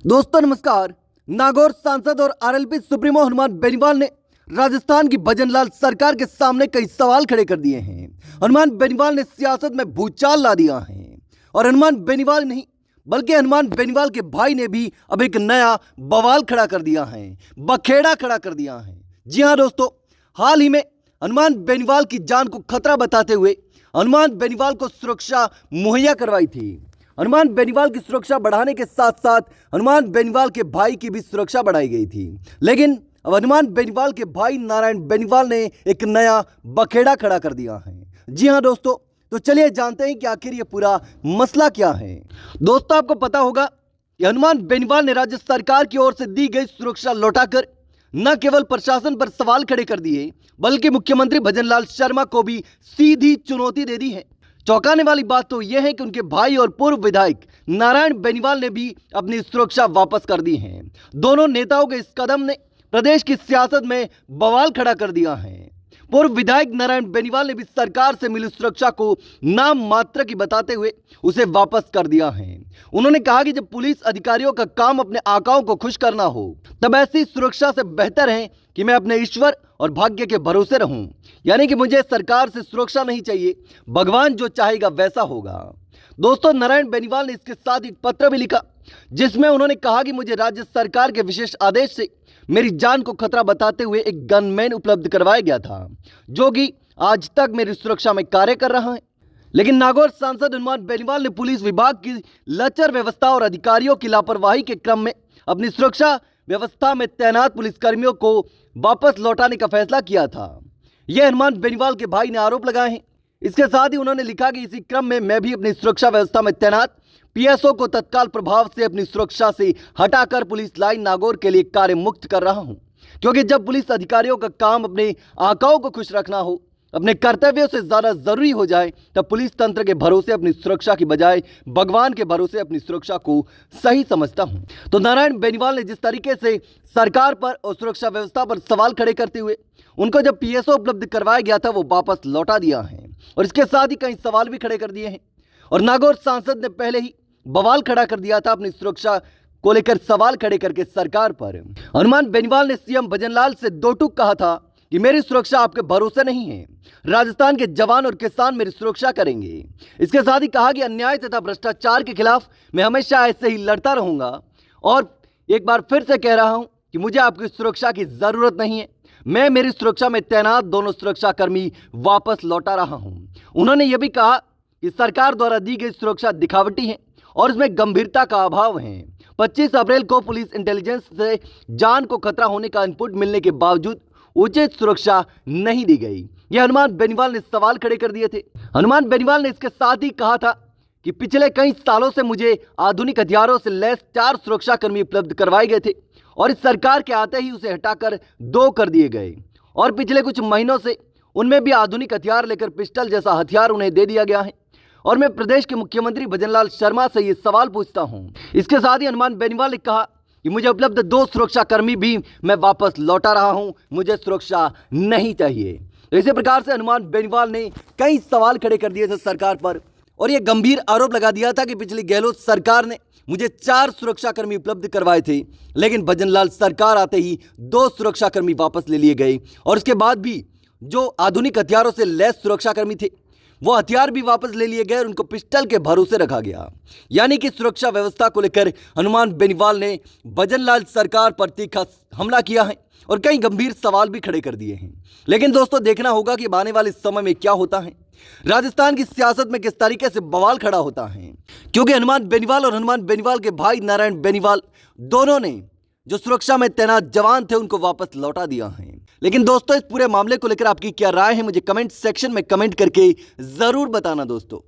दोस्तों नमस्कार। नागौर सांसद और आरएलपी सुप्रीमो हनुमान बेनीवाल ने राजस्थान की भजनलाल सरकार के सामने कई सवाल खड़े कर दिए हैं। हनुमान बेनीवाल ने सियासत में भूचाल ला दिया है और हनुमान बेनीवाल नहीं बल्कि हनुमान बेनीवाल के भाई ने भी अब एक नया बवाल खड़ा कर दिया है, बखेड़ा खड़ा कर दिया है। जी हां दोस्तों, हाल ही में हनुमान बेनीवाल की जान को खतरा बताते हुए हनुमान बेनीवाल को सुरक्षा मुहैया करवाई थी। हनुमान बेनीवाल की सुरक्षा बढ़ाने के साथ साथ हनुमान बेनीवाल के भाई की भी सुरक्षा बढ़ाई गई थी। लेकिन अब हनुमान बेनीवाल के भाई नारायण बेनीवाल ने एक नया बखेड़ा खड़ा कर दिया है। जी हां दोस्तों, तो चलिए जानते हैं कि आखिर ये पूरा मसला क्या है। दोस्तों, आपको पता होगा कि हनुमान बेनीवाल ने राज्य सरकार की ओर से दी गई सुरक्षा लौटाकर न केवल प्रशासन पर सवाल खड़े कर दिए बल्कि मुख्यमंत्री भजनलाल शर्मा को भी सीधी चुनौती दे दी है। चौंकाने वाली बात तो यह है कि उनके भाई और पूर्व विधायक नारायण बेनीवाल ने भी अपनी सुरक्षा वापस कर दी है। दोनों नेताओं के इस कदम ने प्रदेश की सियासत में बवाल खड़ा कर दिया है। पूर्व विधायक नारायण बेनीवाल ने भी सरकार से मिली सुरक्षा को नाम मात्र की बताते हुए उसे वापस कर दिया है। उन्होंने कहा कि जब पुलिस अधिकारियों का काम अपने आकाओं को खुश करना हो तब ऐसी सुरक्षा से बेहतर है कि मैं अपने ईश्वर और भाग्य के भरोसे रहूं। यानी कि मुझे सरकार से सुरक्षा नहीं चाहिए, भगवान जो चाहेगा वैसा होगा। दोस्तों, नारायण बेनीवाल ने इसके साथ एक पत्र भी लिखा जिसमें उन्होंने कहा कि मुझे राज्य सरकार के विशेष आदेश से मेरी जान को खतरा बताते हुए एक गनमैन उपलब्ध करवाया गया था जो कि आज तक मेरी सुरक्षा में कार्य कर रहा है। लेकिन नागौर सांसद हनुमान बेनीवाल ने पुलिस विभाग की लचर व्यवस्था और अधिकारियों की लापरवाही के क्रम में अपनी सुरक्षा व्यवस्था में तैनात पुलिसकर्मियों को वापस लौटाने का फैसला किया था। यह हनुमान बेनीवाल के भाई ने आरोप लगाए हैं। इसके साथ ही उन्होंने लिखा कि इसी क्रम में मैं भी अपनी सुरक्षा व्यवस्था में तैनात पीएसओ को तत्काल प्रभाव से अपनी सुरक्षा से हटाकर पुलिस लाइन नागौर के लिए कार्य मुक्त कर रहा हूं, क्योंकि जब पुलिस अधिकारियों का काम अपने आकाओं को खुश रखना हो, अपने कर्तव्यों से ज्यादा जरूरी हो जाए, तब पुलिस तंत्र के भरोसे अपनी सुरक्षा की बजाय भगवान के भरोसे अपनी सुरक्षा को सही समझता हूं। तो नारायण बेनीवाल ने जिस तरीके से सरकार पर और सुरक्षा व्यवस्था पर सवाल खड़े करते हुए उनको जब पीएसओ उपलब्ध करवाया गया था वो वापस लौटा दिया है और इसके साथ ही कई सवाल भी खड़े कर दिए हैं। और नागौर सांसद ने पहले ही बवाल खड़ा कर दिया था अपनी सुरक्षा को लेकर सवाल खड़े करके सरकार पर। हनुमान बेनीवाल ने सीएम भजनलाल से दो टूक कहा था कि मेरी सुरक्षा आपके भरोसे नहीं है, राजस्थान के जवान और किसान मेरी सुरक्षा करेंगे। इसके साथ ही कहा कि अन्याय तथा भ्रष्टाचार के खिलाफ मैं हमेशा ऐसे ही लड़ता रहूंगा और एक बार फिर से कह रहा हूं कि मुझे आपकी सुरक्षा की जरूरत नहीं है। मैं मेरी सुरक्षा में तैनात दोनों सुरक्षाकर्मी वापस लौटा रहा हूं। उन्होंने यह भी कहा कि सरकार द्वारा दी गई सुरक्षा दिखावटी है और इसमें गंभीरता का अभाव है। 25 अप्रैल को पुलिस इंटेलिजेंस से जान को खतरा होने का इनपुट मिलने के बावजूद उचित सुरक्षा नहीं दी गई। यह हनुमान बेनीवाल ने सवाल खड़े कर दिए थे। हनुमान बेनीवाल ने इसके साथ ही कहा था कि पिछले कई सालों से मुझे आधुनिक हथियारों से लैस 4 सुरक्षाकर्मी उपलब्ध करवाए गए थे और इस सरकार के आते ही उसे हटाकर 2 कर दिए गए और पिछले कुछ महीनों से उनमें भी आधुनिक हथियार लेकर पिस्टल जैसा हथियार उन्हें दे दिया गया है। और मैं प्रदेश के मुख्यमंत्री भजनलाल शर्मा से ये सवाल पूछता हूं। इसके साथ ही हनुमान बेनीवाल ने कहा कि मुझे उपलब्ध 2 सुरक्षाकर्मी भी मैं वापस लौटा रहा हूं, मुझे सुरक्षा नहीं चाहिए। तो इसी प्रकार से हनुमान बेनीवाल ने कई सवाल खड़े कर दिए थे सरकार पर और यह गंभीर आरोप लगा दिया था कि पिछली गहलोत सरकार ने मुझे 4 सुरक्षाकर्मी उपलब्ध करवाए थे, लेकिन भजनलाल सरकार आते ही 2 सुरक्षाकर्मी वापस ले लिए गए और उसके बाद भी जो आधुनिक हथियारों से लैस सुरक्षाकर्मी थे वो हथियार भी वापस ले लिए गए और उनको पिस्टल के भरोसे रखा गया। यानी कि सुरक्षा व्यवस्था को लेकर हनुमान बेनीवाल ने भजनलाल सरकार पर तीखा हमला किया है और कई गंभीर सवाल भी खड़े कर दिए हैं। लेकिन दोस्तों, देखना होगा कि आने वाले समय में क्या होता है, राजस्थान की सियासत में किस तरीके से बवाल खड़ा होता है, क्योंकि हनुमान बेनीवाल और हनुमान बेनीवाल के भाई नारायण बेनीवाल दोनों ने जो सुरक्षा में तैनात जवान थे उनको वापस लौटा दिया है। लेकिन दोस्तों, इस पूरे मामले को लेकर आपकी क्या राय है मुझे कमेंट सेक्शन में कमेंट करके जरूर बताना दोस्तों।